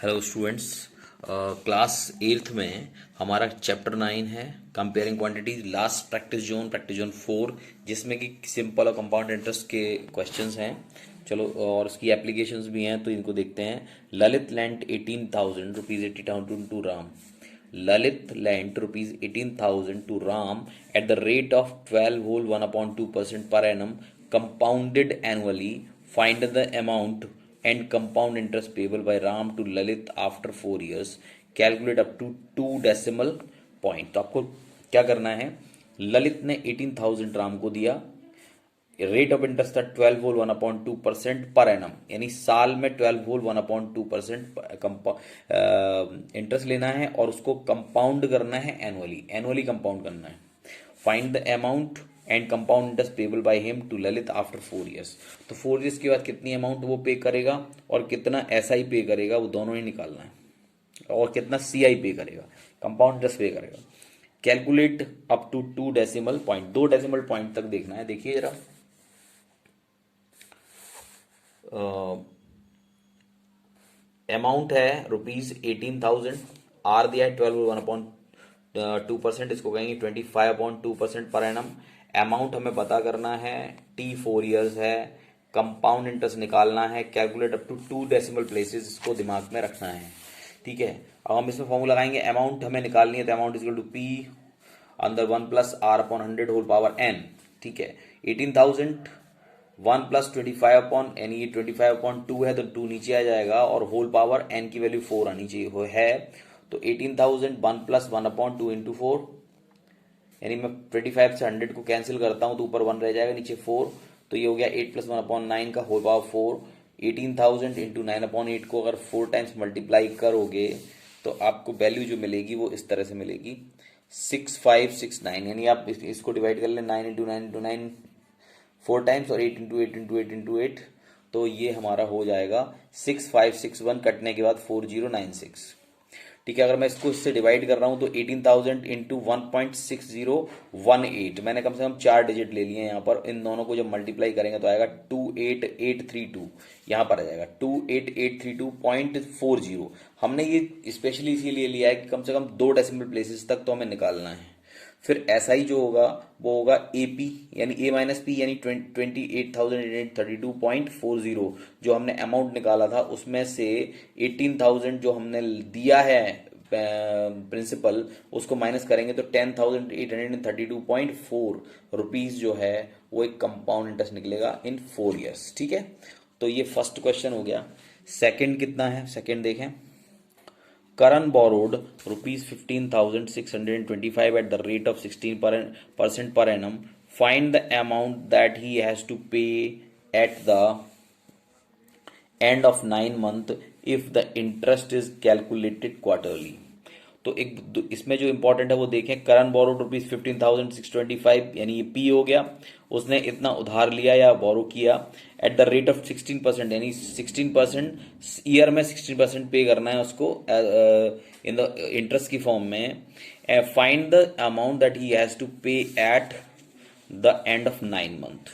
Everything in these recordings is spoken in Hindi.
Hello students. क्लास एट्थ में हमारा चैप्टर 9 है comparing quantities, last practice zone 4, जिसमें कि सिंपल और कंपाउंड इंटरेस्ट के क्वेश्चंस हैं। चलो, और उसकी एप्लीकेशंस भी हैं, तो इनको देखते हैं। Lalit lent 18,000 rupees 80,000 to Ram. Lalit lent rupees 18,000 to Ram at the rate of 12 whole 1/2% per annum compounded annually. Find the amount and compound interest payable by Ram to Lalit after 4 years. Calculate up to 2 decimal point. तो आपको क्या करना है? ललित ने 18,000 राम को दिया, रेट ऑफ इंटरेस्ट था 12 whole 1/2% पर एनम, यानी साल में 12 whole 1/2% इंटरेस्ट लेना है और उसको कंपाउंड करना है एनुअली कंपाउंड करना है। Find the amount and compound interest payable by him to Lalit after 4 years। तो 4 years के बाद कितनी अमाउंट वो पे करेगा और कितना SI पे करेगा, वो दोनों ही निकालना है, और कितना CI पे करेगा, कंपाउंड इंटरेस्ट पे करेगा। Calculate up to 2 decimal point, 2 decimal point तक देखना है। देखिए जरा, अमाउंट है ₹18,000, आर दिया है 12/2%, इसको कहेंगे 25/2% पर एनम। अमाउंट हमें पता करना है, T 4 years है, कंपाउंड इंटरेस्ट निकालना है। Calculate up to 2 decimal places, इसको दिमाग में रखना है, ठीक है। अब हम इसमें फॉर्मूला लगाएंगे, अमाउंट हमें निकालनी है तो amount is equal to P अंदर 1 + R/100 होल पावर n, ठीक है। 18,000 1 + 25 यानी ये 25/2 है, तो 2 नीचे आ जाएगा और होल पावर n की वैल्यू 4 आनी चाहिए है। तो 18,000 1 + 1/2 इंटू 4, यानी मैं 25 से 100 को कैंसिल करता हूं तो ऊपर 1 रह जाएगा, नीचे 4, तो ये हो गया 8 + 1/9 का होल पावर 4। 18,000 इंटू 9/8 को अगर 4 टाइम्स मल्टीप्लाई करोगे तो आपको वैल्यू जो मिलेगी वो इस तरह से मिलेगी 6569, यानी आप इसको डिवाइड कर लें 9 × 9 × 9 4 टाइम्स और 8 × 8 × 8 × 8, तो ये हमारा हो जाएगा 6561, कटने के बाद 4096, ठीक है। अगर मैं इसको इससे डिवाइड कर रहा हूं तो 18,000 इंटू 1.6018, मैंने कम से कम 4 डिजिट ले लिए यहाँ पर। इन दोनों को जब मल्टीप्लाई करेंगे तो आएगा 28832, यहाँ पर आ जाएगा 28832.40। हमने ये स्पेशली इसीलिए लिया है कि कम से कम 2 decimal places तक तो हमें निकालना है। फिर SI जो होगा वो होगा AP यानी A-P यानी 28,832.40, जो हमने अमाउंट निकाला था उसमें से 18,000 जो हमने दिया है प्रिंसिपल, उसको माइनस करेंगे तो 10,832.4 रुपीज जो है वो एक कंपाउंड इंटरेस्ट निकलेगा इन 4 years, ठीक है। तो ये फर्स्ट क्वेश्चन हो गया। सेकंड कितना है, सेकंड देखें। Karan borrowed ₹15,625 at the rate of 16% per annum. Find the amount that he has to pay at the end of 9 months if the interest is calculated quarterly। तो एक इसमें जो इंपॉर्टेंट है वो देखें। करण बोरोड ₹15,625, यानी ये P हो गया, उसने इतना उधार लिया या बोरो किया एट द रेट ऑफ 16%, यानी 16% ईयर में 16% पे करना है उसको इन द इंटरेस्ट की फॉर्म में। Find the amount that he has to pay at the end of 9 months।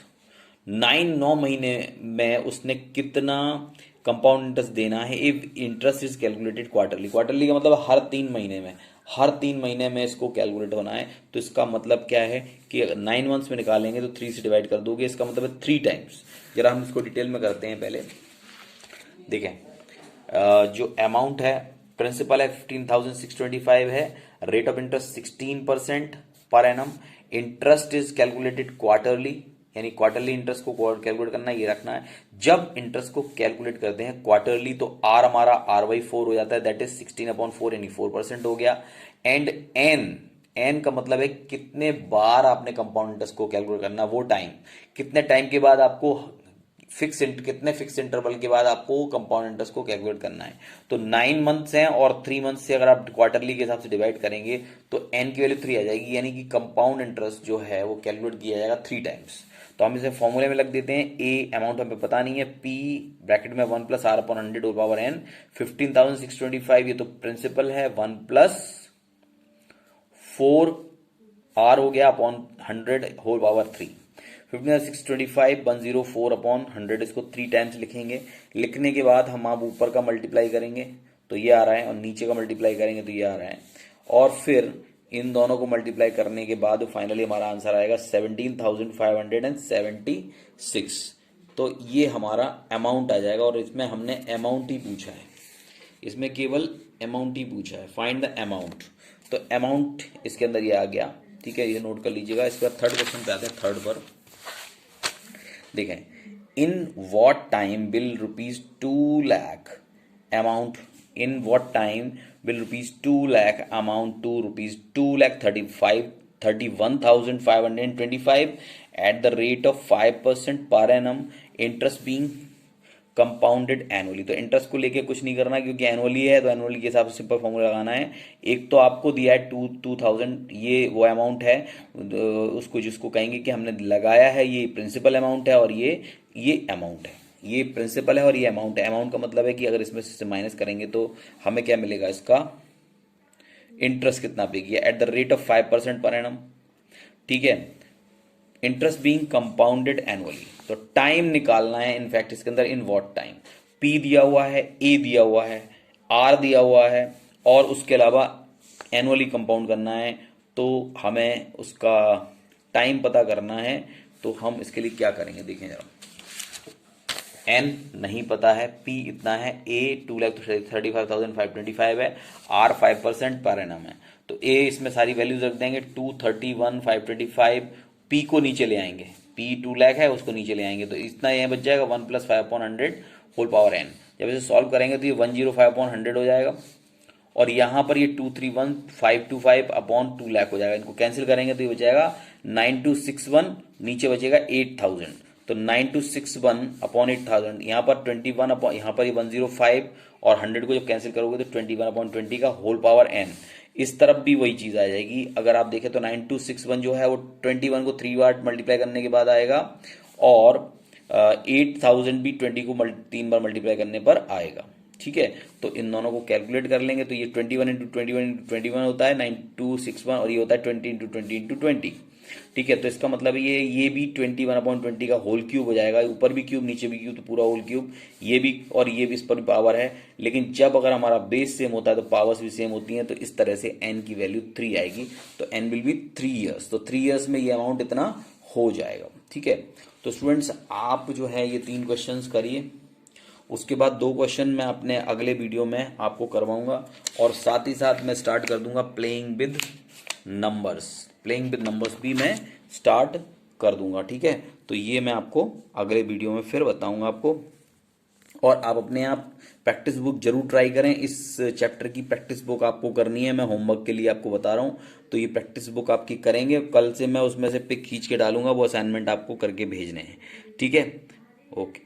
9 महीने में उसने कितना कंपाउंड इंटरेस्ट देना है if interest is calculated quarterly. Quarterly का मतलब हर 3 महीने में, हर 3 महीने में इसको कैलकुलेट होना है। तो इसका मतलब क्या है कि 9 months में निकालेंगे तो 3 से डिवाइड कर दोगे, इसका मतलब है 3 टाइम्स। जरा हम इसको डिटेल में करते हैं। पहले देखें, जो अमाउंट है, प्रिंसिपल है 15,625 है, rate of interest 16% per annum, interest is calculated quarterly, यानी क्वार्टरली इंटरेस्ट को कैलकुलेट करना है, ये रखना है। जब इंटरेस्ट को कैलकुलेट करते हैं क्वार्टरली तो आर हमारा R/4 हो जाता है, दैट इज 16/4 यानी 4% हो गया। एंड एन का मतलब है कितने बार आपने कंपाउंड इंटरेस्ट को कैलकुलेट करना, वो टाइम, कितने टाइम के बाद आपको कितने फिक्स इंटरवल के बाद आपको कंपाउंड इंटरेस्ट को कैलकुलेट करना है। तो 9 months हैं और 3 months से अगर आप क्वार्टरली के हिसाब से डिवाइड करेंगे तो n की वैल्यू 3 आ जाएगी, यानी कि कंपाउंड इंटरेस्ट जो है वो कैलकुलेट किया जाएगा 3 टाइम्स। तो हम इसे फॉर्मूले में लग देते हैं। ए अमाउंट हमें पता नहीं है, P ब्रैकेट में 1 + R/100 होल पावर n, 15,625 ये तो प्रिंसिपल है, 1 + 4 R हो गया अपॉन 100 होल पावर 3। 15,625 104/100, इसको 3 टाइम्स लिखेंगे। लिखने के बाद हम आप ऊपर का मल्टीप्लाई करेंगे तो ये आ रहा है, और नीचे का मल्टीप्लाई करेंगे तो ये आ रहा है, और फिर इन दोनों को मल्टीप्लाई करने के बाद फाइनली हमारा आंसर आएगा 17,576। तो ये हमारा अमाउंट आ जाएगा, और इसमें हमने अमाउंट ही पूछा है, इसमें केवल अमाउंट ही पूछा है, फाइंड द अमाउंट। तो अमाउंट इसके अंदर ये आ गया, ठीक है, ये नोट कर लीजिएगा। इसके बाद थर्ड क्वेश्चन पे आते हैं, थर्ड पर देखें, in what time will ₹2 lakh amount, in what time will ₹2 lakh amount to ₹2,31,525 at the rate of 5% per annum, interest being compounded annually. तो इंटरेस्ट को लेके कुछ नहीं करना, क्योंकि एनुअली है तो एनुअली के हिसाब से सिंपल फॉर्मूला लगाना है। एक तो आपको दिया है 2000, ये वो अमाउंट है, उसको जिसको कहेंगे कि हमने लगाया है, ये प्रिंसिपल अमाउंट है, और ये अमाउंट है, ये प्रिंसिपल है और ये अमाउंट है। अमाउंट का मतलब है कि अगर इसमें से माइनस करेंगे तो हमें क्या मिलेगा, इसका इंटरेस्ट कितना पे किया eight the rate of 5% per annum, ठीक है। इंटरेस्ट बीइंग कंपाउंडेड एनुअली, तो टाइम निकालना है इनफैक्ट इसके अंदर, इन व्हाट टाइम। पी दिया हुआ है, ए दिया हुआ है, आर दिया हुआ है, और उसके अलावा एनुअली कंपाउंड करना है, तो हमें उसका टाइम पता करना है। तो हम इसके लिए क्या करेंगे, देखें जरा, एन नहीं पता है, पी इतना है, ए 2,35,525 है, आर 5% पर एनम है, तो ए इसमें सारी वैल्यूज रख देंगे, 231,525, पी को नीचे ले आएंगे, पी 2 लाख है, उसको नीचे ले आएंगे, तो इतना यहाँ बच जाएगा 1 + 5/100 होल पावर एन। जब इसे सॉल्व करेंगे तो ये 105/100 हो जाएगा, और यहाँ पर ये 231,525/2 लाख हो जाएगा। इनको कैंसिल करेंगे तो ये बचेगा 9261, नीचे बचेगा 8000, तो 9261/8000, यहाँ पर 21 यहाँ पर ये 105, और 100 को जब कैंसिल करोगे तो 21/20 का होल पावर एन। इस तरफ भी वही चीज आ जाएगी। अगर आप देखें तो 9261 जो है वो 21 को 3 बार मल्टीप्लाई करने के बाद आएगा, और 8000 भी 20 को 3 बार मल्टीप्लाई करने पर आएगा, ठीक है। तो इन दोनों को कैलकुलेट कर लेंगे तो ये 21 × 21 × 21 होता है 9261, और ये होता है 20 × 20 × 20, ठीक है। तो इसका मतलब ये भी 21/20 का होल क्यूब हो जाएगा, ऊपर भी क्यूब नीचे भी क्यूब, तो पूरा होल क्यूब, ये भी और ये भी, इस पर भी पावर है। लेकिन जब अगर हमारा बेस सेम होता है तो पावर्स भी सेम होती हैं, तो इस तरह से n की वैल्यू 3 आएगी, तो n विल बी 3 ईयर्स, तो 3 ईयर्स में ये अमाउंट इतना हो जाएगा, ठीक है। तो स्टूडेंट्स आप जो है ये 3 क्वेश्चंस करिए, उसके बाद 2 क्वेश्चन मैं अपने अगले वीडियो में आपको करवाऊंगा, और साथ ही साथ मैं स्टार्ट कर दूंगा playing with numbers, playing with numbers भी मैं स्टार्ट कर दूंगा, ठीक है। तो ये मैं आपको अगले वीडियो में फिर बताऊंगा आपको, और आप अपने आप प्रैक्टिस बुक जरूर ट्राई करें। इस चैप्टर की प्रैक्टिस बुक आपको करनी है, मैं होमवर्क के लिए आपको बता रहा हूँ, तो ये प्रैक्टिस बुक आपकी करेंगे, कल से मैं उसमें से पिक खींच के डालूंगा, वो असाइनमेंट आपको करके भेजने हैं, ठीक है। ओके।